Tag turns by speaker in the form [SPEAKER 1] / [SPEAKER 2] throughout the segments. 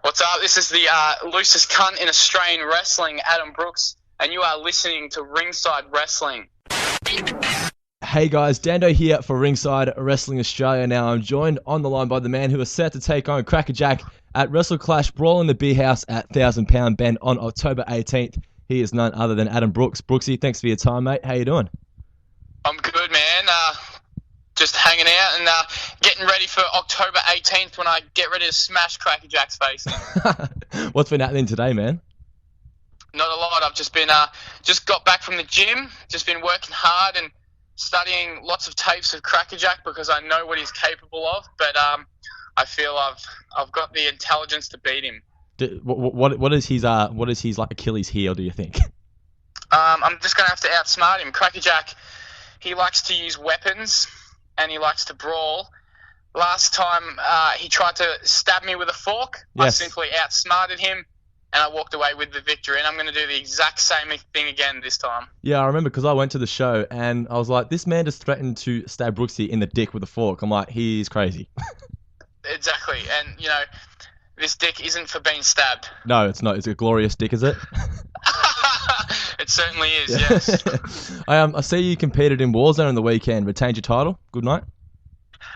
[SPEAKER 1] What's up? This is the loosest cunt in Australian wrestling, Adam Brooks, and you are listening to Ringside Wrestling.
[SPEAKER 2] Hey guys, Dando here for Ringside Wrestling Australia. Now I'm joined on the line by the man who is set to take on Crackerjack at Wrestle Clash Brawl in the Beer House at 1,000 Pound Bend on October 18th. He is none other than Adam Brooks. Brooksy, thanks for your time, mate. How you doing?
[SPEAKER 1] I'm good, man. Just hanging out and getting ready for October 18th when I get ready to smash Crackerjack's face in.
[SPEAKER 2] What's been happening today, man?
[SPEAKER 1] Not a lot. I've just been just got back from the gym. Just been working hard and studying lots of tapes of Crackerjack because I know what he's capable of. But I feel I've got the intelligence to beat him.
[SPEAKER 2] What is his like Achilles heel, do you think?
[SPEAKER 1] I'm just gonna have to outsmart him. Crackerjack, he likes to use weapons and he likes to brawl. Last time he tried to stab me with a fork. Yes. I simply outsmarted him and I walked away with the victory, and I'm going to do the exact same thing again this time.
[SPEAKER 2] Yeah, I remember because I went to the show and I was like, this man just threatened to stab Brooksy in the dick with a fork. I'm like, he's crazy.
[SPEAKER 1] Exactly, and you know, this dick isn't for being stabbed.
[SPEAKER 2] No, it's not. It's a glorious dick, is it?
[SPEAKER 1] It certainly is, yes.
[SPEAKER 2] I see you competed in Warzone on the weekend, retained your title. Good night.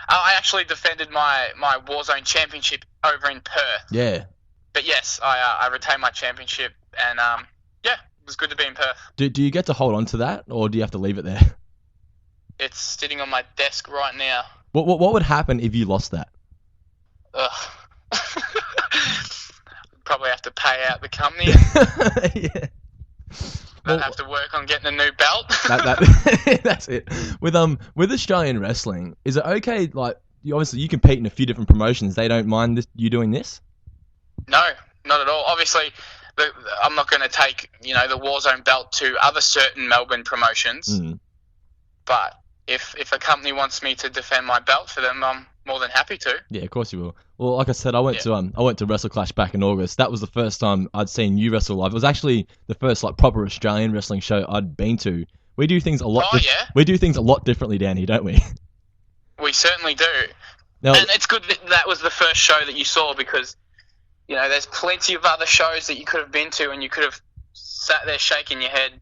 [SPEAKER 1] I actually defended my Warzone championship over in Perth.
[SPEAKER 2] Yeah.
[SPEAKER 1] But yes, I retained my championship, and yeah, it was good to be in Perth.
[SPEAKER 2] Do you get to hold on to that, or do you have to leave it there?
[SPEAKER 1] It's sitting on my desk right now.
[SPEAKER 2] What would happen if you lost that?
[SPEAKER 1] Ugh. Probably have to pay out the company.
[SPEAKER 2] Yeah.
[SPEAKER 1] I'd have to work on getting a new belt.
[SPEAKER 2] That's it. With Australian wrestling, is it okay? Like, obviously you compete in a few different promotions. They don't mind you doing this?
[SPEAKER 1] No, not at all. Obviously, I'm not going to take the Warzone belt to other certain Melbourne promotions.
[SPEAKER 2] Mm.
[SPEAKER 1] But if a company wants me to defend my belt for them, I'm more than happy to.
[SPEAKER 2] Yeah, of course you will. Well, like I said, I went to Wrestle Clash back in August. That was the first time I'd seen you wrestle live. It was actually the first proper Australian wrestling show I'd been to. We do things a lot.
[SPEAKER 1] Yeah.
[SPEAKER 2] We do things a lot differently down here, don't we?
[SPEAKER 1] We certainly do.
[SPEAKER 2] Now,
[SPEAKER 1] and it's good that was the first show that you saw because there's plenty of other shows that you could have been to and you could have sat there shaking your head.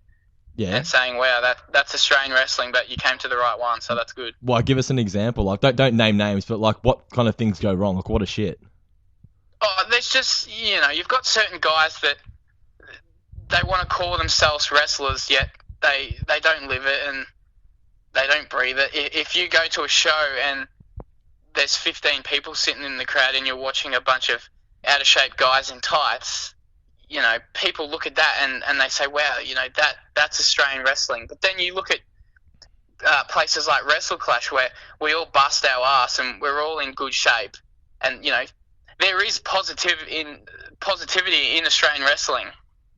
[SPEAKER 2] Yeah.
[SPEAKER 1] And saying, wow, that's Australian wrestling, but you came to the right one, so that's good.
[SPEAKER 2] Well, give us an example. Like, don't name names, but like, what kind of things go wrong? Like, what a shit.
[SPEAKER 1] Oh, there's just, you've got certain guys that they want to call themselves wrestlers, yet they don't live it and they don't breathe it. If you go to a show and there's 15 people sitting in the crowd and you're watching a bunch of out-of-shape guys in tights, people look at that and they say, wow, that's Australian wrestling. But then you look at places like Wrestle Clash where we all bust our ass and we're all in good shape. And, there is positivity in Australian wrestling.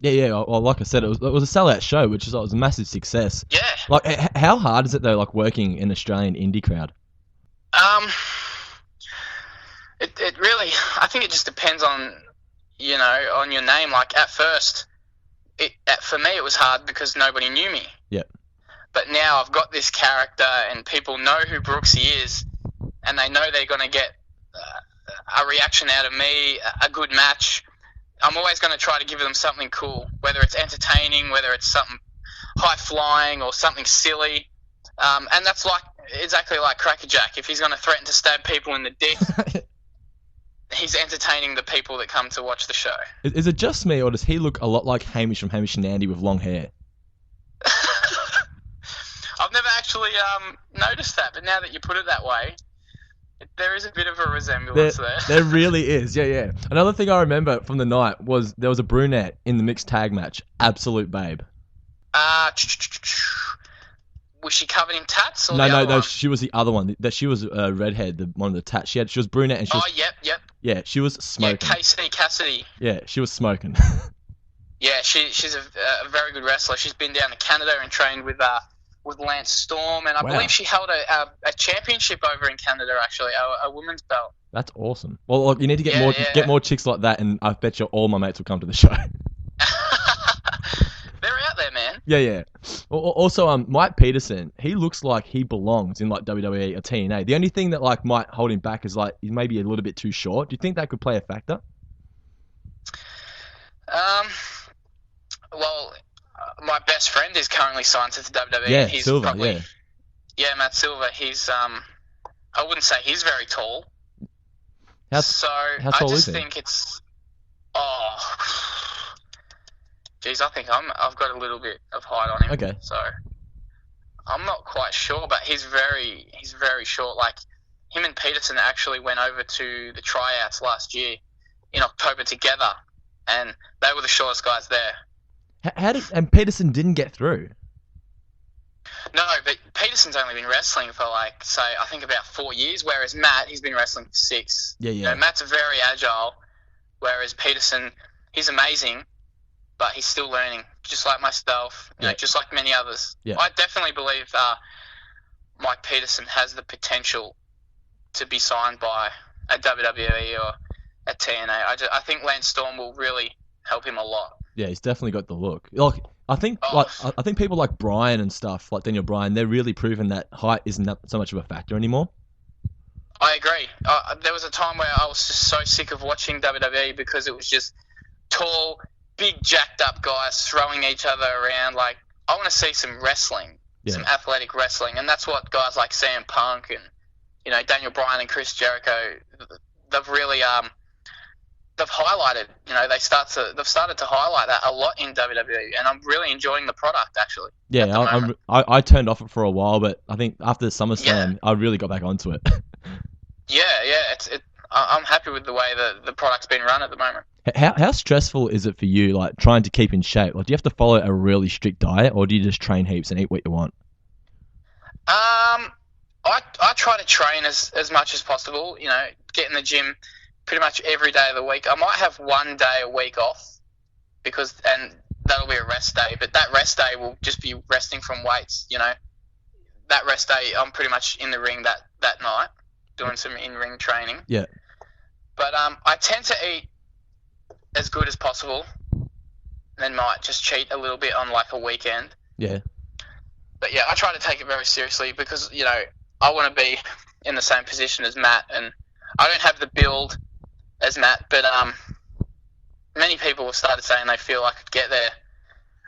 [SPEAKER 2] Yeah. Well, like I said, it was a sellout show, which was a massive success.
[SPEAKER 1] Yeah.
[SPEAKER 2] Like, how hard is it, though, like, working in an Australian indie crowd?
[SPEAKER 1] It really, I think it just depends on your name. Like at first, for me it was hard because nobody knew me.
[SPEAKER 2] Yeah.
[SPEAKER 1] But now I've got this character and people know who Brooksy is and they know they're going to get a reaction out of me, a good match. I'm always going to try to give them something cool, whether it's entertaining, whether it's something high-flying or something silly. And that's exactly like Crackerjack. If he's going to threaten to stab people in the dick... He's entertaining the people that come to watch the show.
[SPEAKER 2] Is it just me, or does he look a lot like Hamish from Hamish and Andy with long hair?
[SPEAKER 1] I've never actually noticed that, but now that you put it that way, there is a bit of a resemblance there.
[SPEAKER 2] There really is, yeah. Another thing I remember from the night was there was a brunette in the mixed tag match. Absolute babe.
[SPEAKER 1] Was she covered in tats? Or
[SPEAKER 2] No. She was the other one. She was a redhead, one of the tats. She was brunette, and she was.
[SPEAKER 1] Oh, yep.
[SPEAKER 2] Yeah, she was smoking.
[SPEAKER 1] Yeah, Cassidy.
[SPEAKER 2] Yeah, she was smoking.
[SPEAKER 1] Yeah, she's a very good wrestler. She's been down to Canada and trained with Lance Storm, and I believe she held a championship over in Canada, actually, a women's belt.
[SPEAKER 2] That's awesome. Well, look, you need to get more chicks like that, and I bet you all my mates will come to the show.
[SPEAKER 1] They're out there, man.
[SPEAKER 2] Yeah. Also, Mike Peterson, he looks like he belongs in like WWE or TNA. The only thing that might hold him back is he's maybe a little bit too short. Do you think that could play a factor?
[SPEAKER 1] my best friend is currently signed to the WWE.
[SPEAKER 2] Yeah,
[SPEAKER 1] He's
[SPEAKER 2] Silver,
[SPEAKER 1] probably,
[SPEAKER 2] yeah.
[SPEAKER 1] Matt Silver. He's I wouldn't say he's very tall.
[SPEAKER 2] How
[SPEAKER 1] I
[SPEAKER 2] tall
[SPEAKER 1] just
[SPEAKER 2] is he?
[SPEAKER 1] think it's geez, I think I've got a little bit of height on him.
[SPEAKER 2] Okay.
[SPEAKER 1] So I'm not quite sure, but he's very short. Like him and Peterson actually went over to the tryouts last year in October together, and they were the shortest guys there.
[SPEAKER 2] And Peterson didn't get through?
[SPEAKER 1] No, but Peterson's only been wrestling for I think about 4 years, whereas Matt, he's been wrestling for 6.
[SPEAKER 2] Yeah.
[SPEAKER 1] You know, Matt's very agile, whereas Peterson, he's amazing, but he's still learning, just like myself, you know, just like many others.
[SPEAKER 2] Yeah.
[SPEAKER 1] I definitely believe Mike Peterson has the potential to be signed by a WWE or a TNA. I think Lance Storm will really help him a lot.
[SPEAKER 2] Yeah, he's definitely got the look. Like I think people like Bryan and stuff, like Daniel Bryan, they're really proven that height isn't so much of a factor anymore.
[SPEAKER 1] I agree. There was a time where I was just so sick of watching WWE because it was just tall, big, jacked up guys throwing each other around. Like, I want to see some wrestling, some athletic wrestling, and that's what guys like CM Punk and, you know, Daniel Bryan and Chris Jericho, they've really they've highlighted. You know, they've started to highlight that a lot in WWE, and I'm really enjoying the product actually.
[SPEAKER 2] Yeah, I turned off it for a while, but I think after SummerSlam, I really got back onto it.
[SPEAKER 1] Yeah, I'm happy with the way the product's been run at the moment.
[SPEAKER 2] How stressful is it for you, like trying to keep in shape? Like, do you have to follow a really strict diet, or do you just train heaps and eat what you want?
[SPEAKER 1] I try to train as much as possible. You know, get in the gym pretty much every day of the week. I might have 1 day a week off and that'll be a rest day. But that rest day will just be resting from weights. You know, that rest day I'm pretty much in the ring that night doing some in-ring training.
[SPEAKER 2] Yeah.
[SPEAKER 1] But I tend to eat as good as possible, then might just cheat a little bit on like a weekend.
[SPEAKER 2] Yeah.
[SPEAKER 1] But yeah, I try to take it very seriously because, you know, I want to be in the same position as Matt, and I don't have the build as Matt, but many people have started saying they feel I could get there,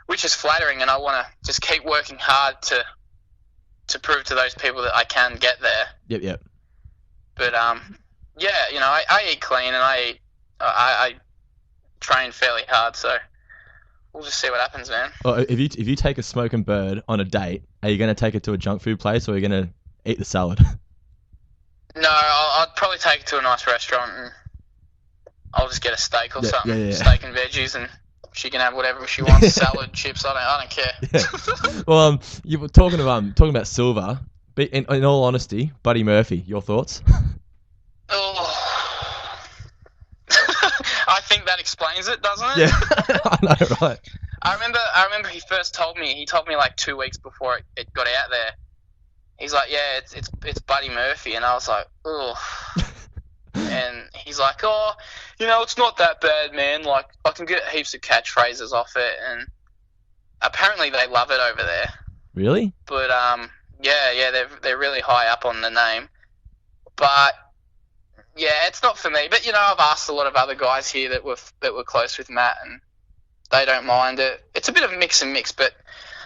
[SPEAKER 1] which is flattering, and I want to just keep working hard to prove to those people that I can get there.
[SPEAKER 2] Yep.
[SPEAKER 1] But yeah, you know, I eat clean and I train fairly hard, so we'll just see what happens, man.
[SPEAKER 2] Well, if you take a smoking bird on a date, are you going to take it to a junk food place, or are you going to eat the salad?
[SPEAKER 1] No, I'd probably take it to a nice restaurant and I'll just get a steak or something,
[SPEAKER 2] Yeah.
[SPEAKER 1] steak and veggies, and she can have whatever she wants, salad, chips. I don't care.
[SPEAKER 2] Yeah. Well, you were talking about Silver. But in all honesty, Buddy Murphy, your thoughts?
[SPEAKER 1] Oh, I think that explains it, doesn't it?
[SPEAKER 2] Yeah, I know, right?
[SPEAKER 1] I remember he first told me. He told me like 2 weeks before it got out there. He's like, yeah, it's Buddy Murphy, and I was like, ugh. And he's like, oh, you know, it's not that bad, man. Like, I can get heaps of catchphrases off it, and apparently they love it over there.
[SPEAKER 2] Really?
[SPEAKER 1] But yeah, they're really high up on the name. But yeah, it's not for me. But you know, I've asked a lot of other guys here that were close with Matt, and they don't mind it. It's a bit of a mix and mix, but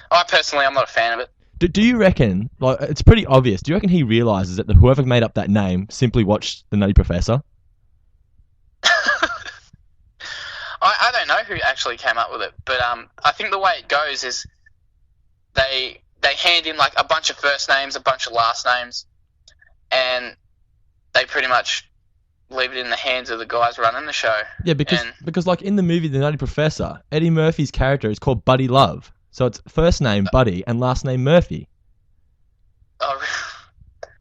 [SPEAKER 1] I'm not a fan of it.
[SPEAKER 2] Do you reckon, like, it's pretty obvious, do you reckon he realises that whoever made up that name simply watched The Nutty Professor?
[SPEAKER 1] I don't know who actually came up with it, but I think the way it goes is they hand in like a bunch of first names, a bunch of last names, and they pretty much leave it in the hands of the guys running the show.
[SPEAKER 2] Yeah, because like in the movie The Nutty Professor, Eddie Murphy's character is called Buddy Love. So it's first name Buddy and last name Murphy.
[SPEAKER 1] Oh,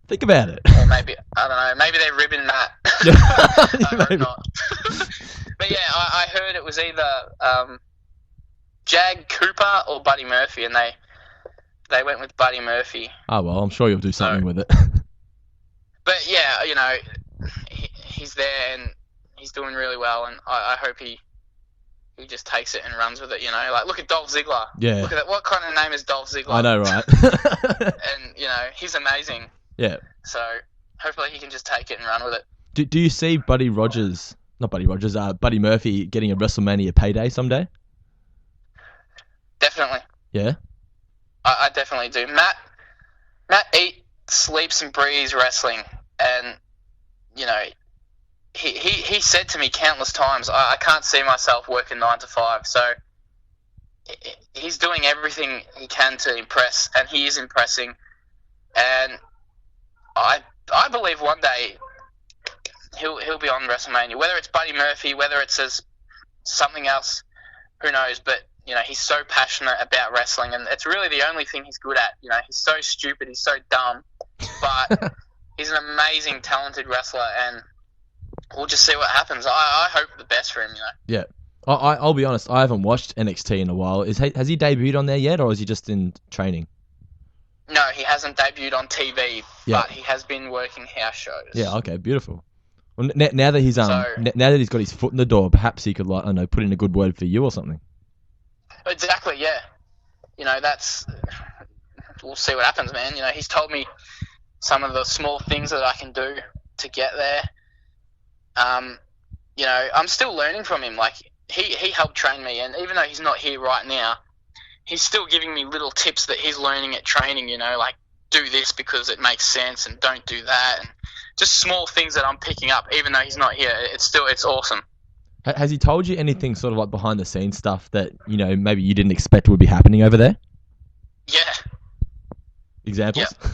[SPEAKER 2] think about it.
[SPEAKER 1] Or maybe, I don't know, maybe they're ribbing that. I hope not. But yeah, I heard it was either Jag Cooper or Buddy Murphy, and they went with Buddy Murphy.
[SPEAKER 2] Oh, well, I'm sure you'll do something with it.
[SPEAKER 1] But yeah, you know, he's there and he's doing really well, and I hope he just takes it and runs with it, you know. Like, look at Dolph Ziggler.
[SPEAKER 2] Yeah.
[SPEAKER 1] Look at that. What kind of name is Dolph Ziggler?
[SPEAKER 2] I know, right?
[SPEAKER 1] And, you know, he's amazing.
[SPEAKER 2] Yeah.
[SPEAKER 1] So, hopefully he can just take it and run with it.
[SPEAKER 2] Do you see Buddy Murphy getting a WrestleMania payday someday?
[SPEAKER 1] Definitely.
[SPEAKER 2] Yeah.
[SPEAKER 1] I definitely do. Matt eats, sleeps, and breathes wrestling, and you know, he said to me countless times, I can't see myself working 9 to 5. So he's doing everything he can to impress, and he is impressing. And I believe one day he'll be on WrestleMania. Whether it's Buddy Murphy, whether it's as something else, who knows? But he's so passionate about wrestling, and it's really the only thing he's good at. He's so stupid, he's so dumb, but he's an amazing, talented wrestler, and we'll just see what happens. I hope the best for him.
[SPEAKER 2] Yeah. I'll be honest, I haven't watched NXT in a while. Has he debuted on there yet, or is he just in training?
[SPEAKER 1] No, he hasn't debuted on TV,
[SPEAKER 2] Yeah.
[SPEAKER 1] but he has been working house shows.
[SPEAKER 2] Yeah. Okay. Beautiful. Well, now that he's now that he's got his foot in the door, perhaps he could put in a good word for you or something.
[SPEAKER 1] Exactly. Yeah. That's. We'll see what happens, man. He's told me some of the small things that I can do to get there. I'm still learning from him. Like he helped train me, and even though he's not here right now, he's still giving me little tips that he's learning at training, like do this because it makes sense and don't do that. And just small things that I'm picking up, even though he's not here. It's awesome.
[SPEAKER 2] Has he told you anything sort of like behind the scenes stuff that, maybe you didn't expect would be happening over there?
[SPEAKER 1] Yeah.
[SPEAKER 2] Examples?
[SPEAKER 1] Yeah.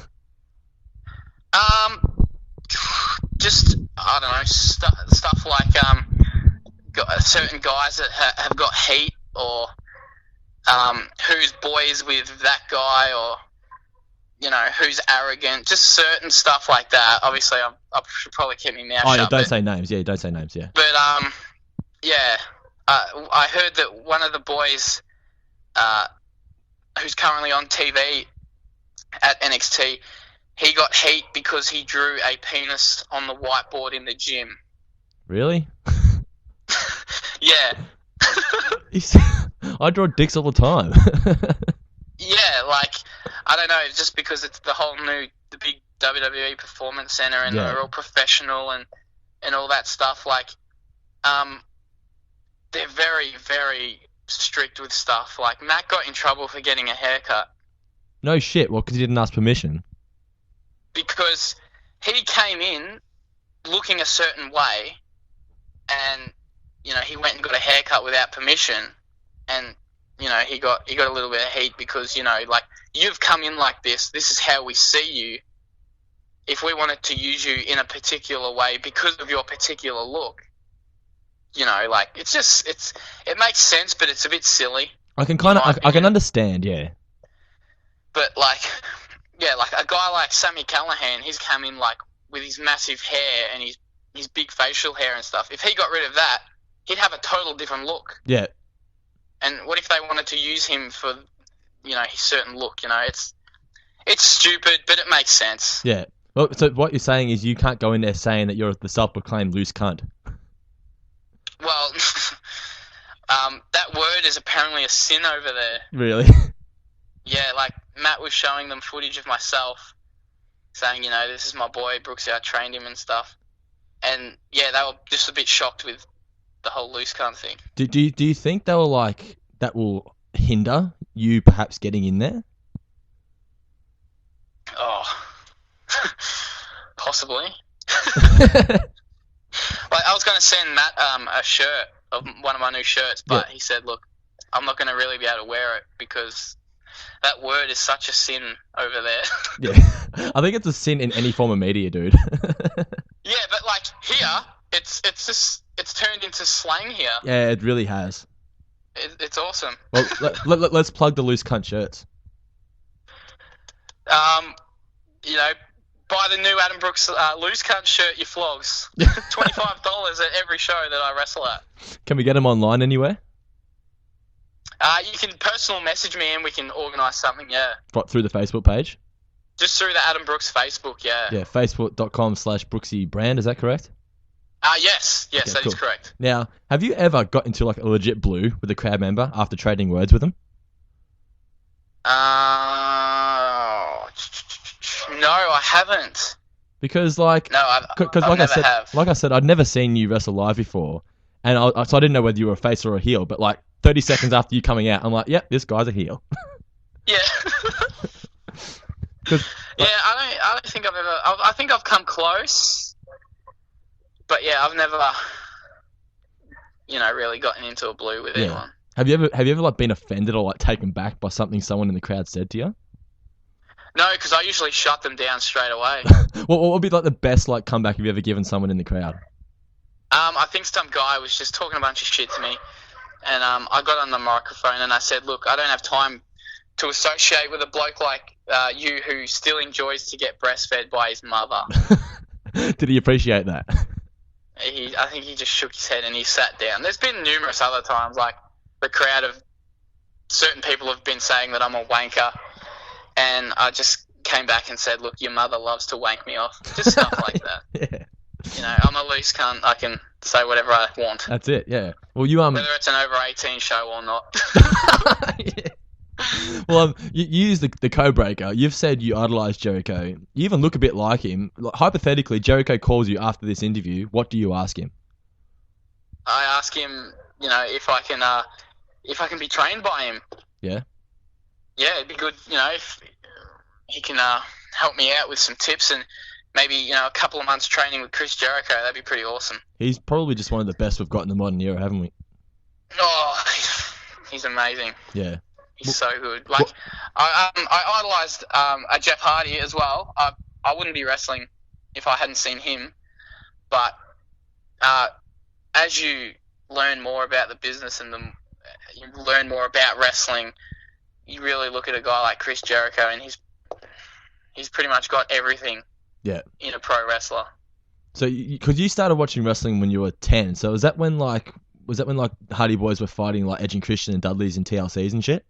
[SPEAKER 1] Just, I don't know, stuff like certain guys that have got heat, or who's boys with that guy, or who's arrogant, just certain stuff like that. Obviously, I should probably keep my mouth shut.
[SPEAKER 2] Yeah, don't say names. Yeah, don't say names. Yeah.
[SPEAKER 1] But yeah, I heard that one of the boys, who's currently on TV at NXT, he got heat because he drew a penis on the whiteboard in the gym.
[SPEAKER 2] Really?
[SPEAKER 1] Yeah.
[SPEAKER 2] I draw dicks all the time.
[SPEAKER 1] Yeah, like, I don't know, it's just because it's the big WWE Performance Center, and they're all professional and all that stuff. Like, they're very, very strict with stuff. Like, Matt got in trouble for getting a haircut.
[SPEAKER 2] No shit. Well, because he didn't ask permission. Because
[SPEAKER 1] he came in looking a certain way, and he went and got a haircut without permission, and he got a little bit of heat because like, you've come in like this is how we see you. If we wanted to use you in a particular way because of your particular look, like, it makes sense, but it's a bit silly.
[SPEAKER 2] I can I can understand, yeah.
[SPEAKER 1] But like a guy like Sami Callihan, he's come in like with his massive hair and his big facial hair and stuff. If he got rid of that, he'd have a total different look.
[SPEAKER 2] Yeah.
[SPEAKER 1] And what if they wanted to use him for, his certain look? It's stupid, but it makes sense.
[SPEAKER 2] Yeah. Well, so what you're saying is you can't go in there saying that you're the self-proclaimed loose cunt.
[SPEAKER 1] Well, that word is apparently a sin over there.
[SPEAKER 2] Really?
[SPEAKER 1] Yeah, like, Matt was showing them footage of myself, saying, this is my boy, Brooksy, I trained him and stuff. And, yeah, they were just a bit shocked with the whole loose cunt thing.
[SPEAKER 2] Do you think they were like, that will hinder you perhaps getting in there?
[SPEAKER 1] Oh, possibly. Like, I was going to send Matt a shirt of one of my new shirts, but he said, look, I'm not going to really be able to wear it because that word is such a sin over there.
[SPEAKER 2] Yeah, I think it's a sin in any form of media, dude.
[SPEAKER 1] Yeah, but like here, it's turned into slang here.
[SPEAKER 2] Yeah, it really has.
[SPEAKER 1] It's awesome.
[SPEAKER 2] Well, let's plug the loose cunt shirts.
[SPEAKER 1] Buy the new Adam Brooks loose cunt shirt, you flogs. $25 at every show that I wrestle at.
[SPEAKER 2] Can we get them online anywhere?
[SPEAKER 1] You can personal message me and we can organise something, yeah.
[SPEAKER 2] Right, through the Facebook page?
[SPEAKER 1] Just through the Adam Brooks Facebook, yeah.
[SPEAKER 2] Yeah, facebook.com/BrooksieBrand, is that correct?
[SPEAKER 1] Yes, okay, that cool. Is correct.
[SPEAKER 2] Now, have you ever got into like a legit blue with a crowd member after trading words with them?
[SPEAKER 1] No, I haven't.
[SPEAKER 2] Because like,
[SPEAKER 1] I never have.
[SPEAKER 2] Like I said, I'd never seen you wrestle live before, and so I didn't know whether you were a face or a heel. But like 30 seconds after you coming out, I'm like, yep, this guy's a heel.
[SPEAKER 1] Yeah.
[SPEAKER 2] 'Cause,
[SPEAKER 1] Yeah, I don't think I've ever. I think I've come close, but yeah, I've never, really gotten into a blue with
[SPEAKER 2] yeah.
[SPEAKER 1] anyone.
[SPEAKER 2] Have you ever like been offended or like taken back by something someone in the crowd said to you?
[SPEAKER 1] No, because I usually shut them down straight away.
[SPEAKER 2] What would be like the best like comeback you've ever given someone in the crowd?
[SPEAKER 1] I think some guy was just talking a bunch of shit to me, and I got on the microphone and I said, "Look, I don't have time to associate with a bloke like you who still enjoys to get breastfed by his mother."
[SPEAKER 2] Did he appreciate that?
[SPEAKER 1] I think he just shook his head and he sat down. There's been numerous other times, like the crowd of certain people have been saying that I'm a wanker, and I just came back and said, "Look, your mother loves to wank me off." Just stuff like that.
[SPEAKER 2] Yeah.
[SPEAKER 1] I'm a loose cunt. I can say whatever I want.
[SPEAKER 2] That's it. Yeah. Well, you
[SPEAKER 1] Whether it's an over 18 show or not.
[SPEAKER 2] Yeah. Well, you use the co-breaker. You've said you idolise Jericho. You even look a bit like him. Like, hypothetically, Jericho calls you after this interview. What do you ask him?
[SPEAKER 1] I ask him, if I can be trained by him.
[SPEAKER 2] Yeah.
[SPEAKER 1] Yeah, it'd be good, if he can help me out with some tips and maybe, a couple of months training with Chris Jericho. That'd be pretty awesome.
[SPEAKER 2] He's probably just one of the best we've got in the modern era, haven't we?
[SPEAKER 1] Oh, he's amazing.
[SPEAKER 2] Yeah.
[SPEAKER 1] He's so good. Like, I idolised a Jeff Hardy as well. I wouldn't be wrestling if I hadn't seen him. But as you learn more about the business and you learn more about wrestling, you really look at a guy like Chris Jericho, and he's pretty much got everything.
[SPEAKER 2] Yeah.
[SPEAKER 1] In a pro wrestler. So,
[SPEAKER 2] because you started watching wrestling when you were 10, so was that when Hardy Boys were fighting like Edge and Christian and Dudley's and TLCs and shit?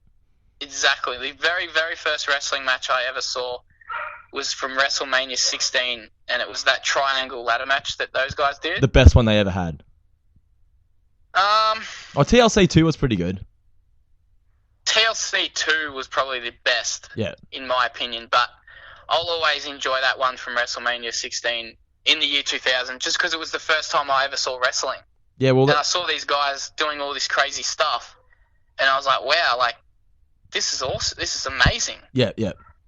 [SPEAKER 1] Exactly. The very, very first wrestling match I ever saw was from WrestleMania 16, and it was that triangle ladder match that those guys did.
[SPEAKER 2] The best one they ever had. TLC 2 was pretty good.
[SPEAKER 1] TLC 2 was probably the best,
[SPEAKER 2] yeah,
[SPEAKER 1] in my opinion, but I'll always enjoy that one from WrestleMania 16 in the year 2000, just because it was the first time I ever saw wrestling.
[SPEAKER 2] Yeah, well,
[SPEAKER 1] and I saw these guys doing all this crazy stuff, and I was like, wow, like, this is awesome. This is amazing.
[SPEAKER 2] Yeah.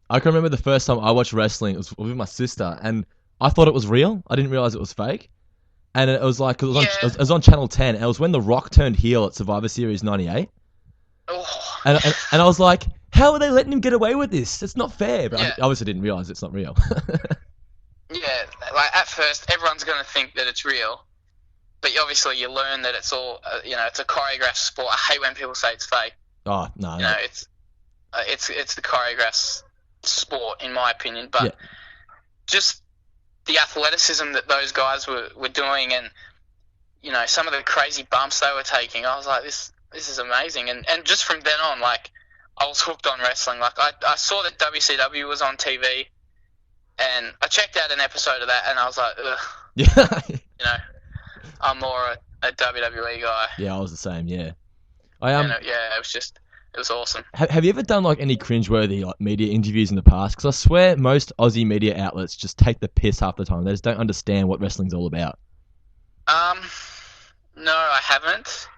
[SPEAKER 2] I can remember the first time I watched wrestling, it was with my sister, and I thought it was real. I didn't realize it was fake. And it was like, it was on Channel 10, and it was when The Rock turned heel at Survivor Series 98.
[SPEAKER 1] Oh.
[SPEAKER 2] And I was like, how are they letting him get away with this? It's not fair. But
[SPEAKER 1] yeah.
[SPEAKER 2] I obviously didn't realize it's not real.
[SPEAKER 1] Yeah, like at first, everyone's going to think that it's real. But obviously you learn that it's all, it's a choreographed sport. I hate when people say it's fake.
[SPEAKER 2] Oh, no.
[SPEAKER 1] It's the choreographed sport, in my opinion. But just the athleticism that those guys were doing, and some of the crazy bumps they were taking, I was like, this is amazing. And just from then on, like, I was hooked on wrestling. Like, I saw that WCW was on TV, and I checked out an episode of that, and I was like, ugh.
[SPEAKER 2] Yeah.
[SPEAKER 1] I'm more a WWE guy.
[SPEAKER 2] Yeah, I was the same. Yeah.
[SPEAKER 1] It was awesome.
[SPEAKER 2] Have you ever done like any cringeworthy like media interviews in the past? Because I swear most Aussie media outlets just take the piss half the time. They just don't understand what wrestling's all about.
[SPEAKER 1] No, I haven't.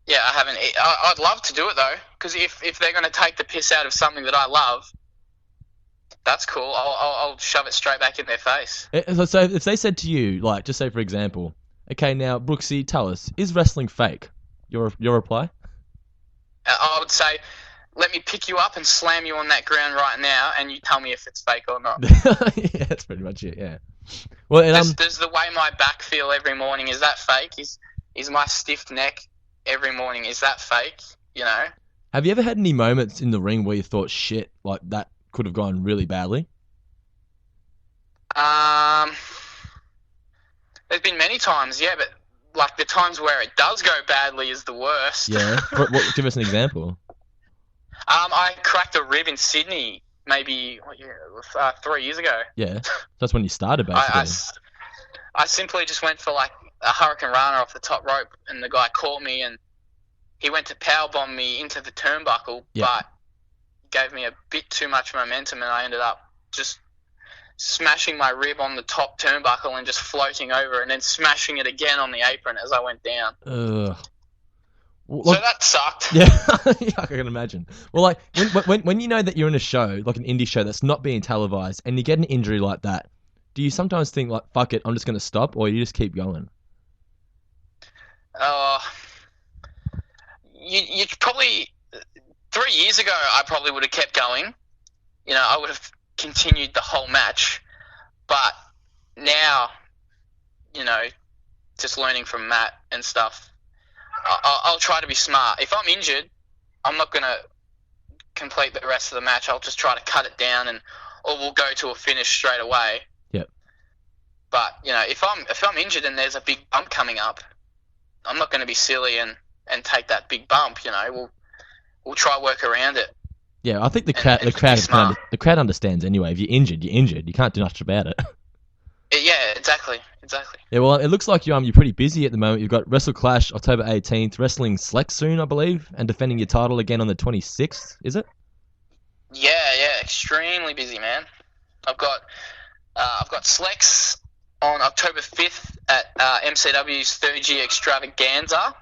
[SPEAKER 1] Yeah, I haven't. I'd love to do it though, because if they're going to take the piss out of something that I love, that's cool. I'll shove it straight back in their face.
[SPEAKER 2] So if they said to you, like, just say for example, okay, now Brooksy, tell us, is wrestling fake? Your reply?
[SPEAKER 1] I would say, let me pick you up and slam you on that ground right now, and you tell me if it's fake or not.
[SPEAKER 2] Yeah, that's pretty much it. Yeah. Well,
[SPEAKER 1] does the way my back feel every morning, is that fake? Is my stiff neck every morning, is that fake?
[SPEAKER 2] Have you ever had any moments in the ring where you thought, shit, like that could have gone really badly?
[SPEAKER 1] There's been many times, yeah, but like the times where it does go badly is the worst.
[SPEAKER 2] Yeah. Give us an example.
[SPEAKER 1] I cracked a rib in Sydney maybe 3 years ago.
[SPEAKER 2] Yeah. That's when you started, basically.
[SPEAKER 1] I simply just went for like a Hurricane Rana off the top rope, and the guy caught me, and he went to powerbomb me into the turnbuckle, but gave me a bit too much momentum, and I ended up just smashing my rib on the top turnbuckle and just floating over, and then smashing it again on the apron as I went down.
[SPEAKER 2] Ugh. Look,
[SPEAKER 1] So that sucked.
[SPEAKER 2] yeah, yeah, I can imagine. Well, like when you know that you're in a show, like an indie show that's not being televised, and you get an injury like that, do you sometimes think like, fuck it, I'm just gonna stop, or you just keep going?
[SPEAKER 1] Uh, you probably 3 years ago, I probably would have kept going. I would have continued the whole match. But now, you know, just learning from Matt and stuff, I'll try to be smart. If I'm injured, I'm not gonna complete the rest of the match. I'll just try to cut it down, or we'll go to a finish straight away.
[SPEAKER 2] Yep.
[SPEAKER 1] But if I'm injured and there's a big bump coming up, I'm not going to be silly and take that big bump. We'll try work around it.
[SPEAKER 2] Yeah, I think the crowd understands anyway. If you're injured, you're injured. You can't do much about it.
[SPEAKER 1] Yeah, exactly.
[SPEAKER 2] Yeah, well, it looks like you're pretty busy at the moment. You've got Wrestle Clash October 18th, Wrestling Select soon, I believe, and defending your title again on the 26th. Is it?
[SPEAKER 1] Yeah, extremely busy, man. I've got Slex on October 5th at MCW's third year extravaganza.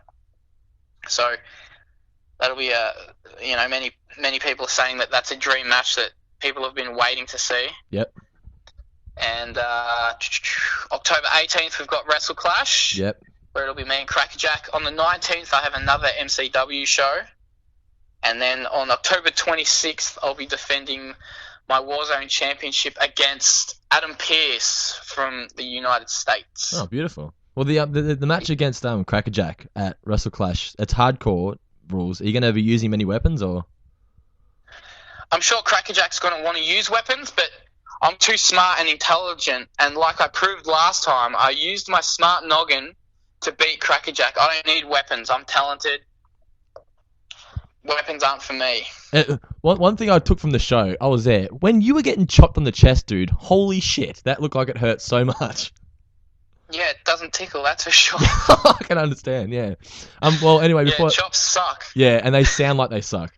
[SPEAKER 1] So that'll be many people are saying that that's a dream match that people have been waiting to see.
[SPEAKER 2] Yep.
[SPEAKER 1] And October 18th we've got Wrestle Clash.
[SPEAKER 2] Yep.
[SPEAKER 1] Where it'll be me and Crackerjack. On the 19th I have another MCW show. And then on October 26th I'll be defending my Warzone Championship against Adam Pearce from the United States.
[SPEAKER 2] Oh, beautiful. Well, the match against Crackerjack at Wrestle Clash, it's hardcore rules. Are you going to be using many weapons, or?
[SPEAKER 1] I'm sure Crackerjack's going to want to use weapons, but I'm too smart and intelligent, and like I proved last time, I used my smart noggin to beat Crackerjack. I don't need weapons. I'm talented. Weapons aren't for me.
[SPEAKER 2] One thing I took from the show, I was there. When you were getting chopped on the chest, dude, holy shit, that looked like it hurt so much.
[SPEAKER 1] Yeah, it doesn't tickle, that's for sure.
[SPEAKER 2] I can understand, yeah. Well, anyway, before...
[SPEAKER 1] chops suck.
[SPEAKER 2] Yeah, and they sound like they suck.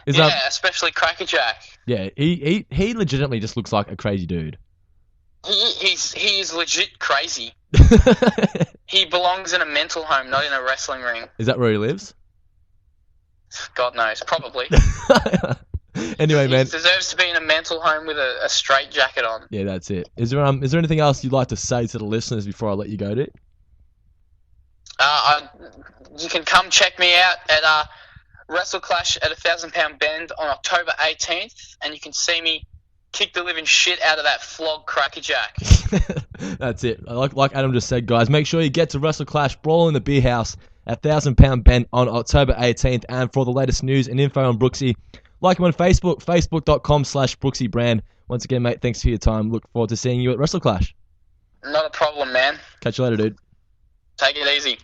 [SPEAKER 1] Especially Crackerjack.
[SPEAKER 2] Yeah, he legitimately just looks like a crazy dude.
[SPEAKER 1] He is legit crazy. He belongs in a mental home, not in a wrestling ring.
[SPEAKER 2] Is that where he lives?
[SPEAKER 1] God knows, probably.
[SPEAKER 2] Anyway, man.
[SPEAKER 1] He deserves to be in a mental home with a straight jacket on.
[SPEAKER 2] Yeah, that's it. Is there anything else you'd like to say to the listeners before I let you go, dude?
[SPEAKER 1] You can come check me out at Wrestle Clash at 1,000 Pound Bend on October 18th, and you can see me kick the living shit out of that flog Crackerjack.
[SPEAKER 2] That's it. Like Adam just said, guys, make sure you get to Wrestle Clash Brawl in the Beer House at 1,000 Pound Bend on October 18th. And for the latest news and info on Brooksy, like him on Facebook, facebook.com/BrooksyBrand. Once again, mate, thanks for your time. Look forward to seeing you at Wrestle Clash.
[SPEAKER 1] Not a problem, man.
[SPEAKER 2] Catch you later, dude.
[SPEAKER 1] Take it easy.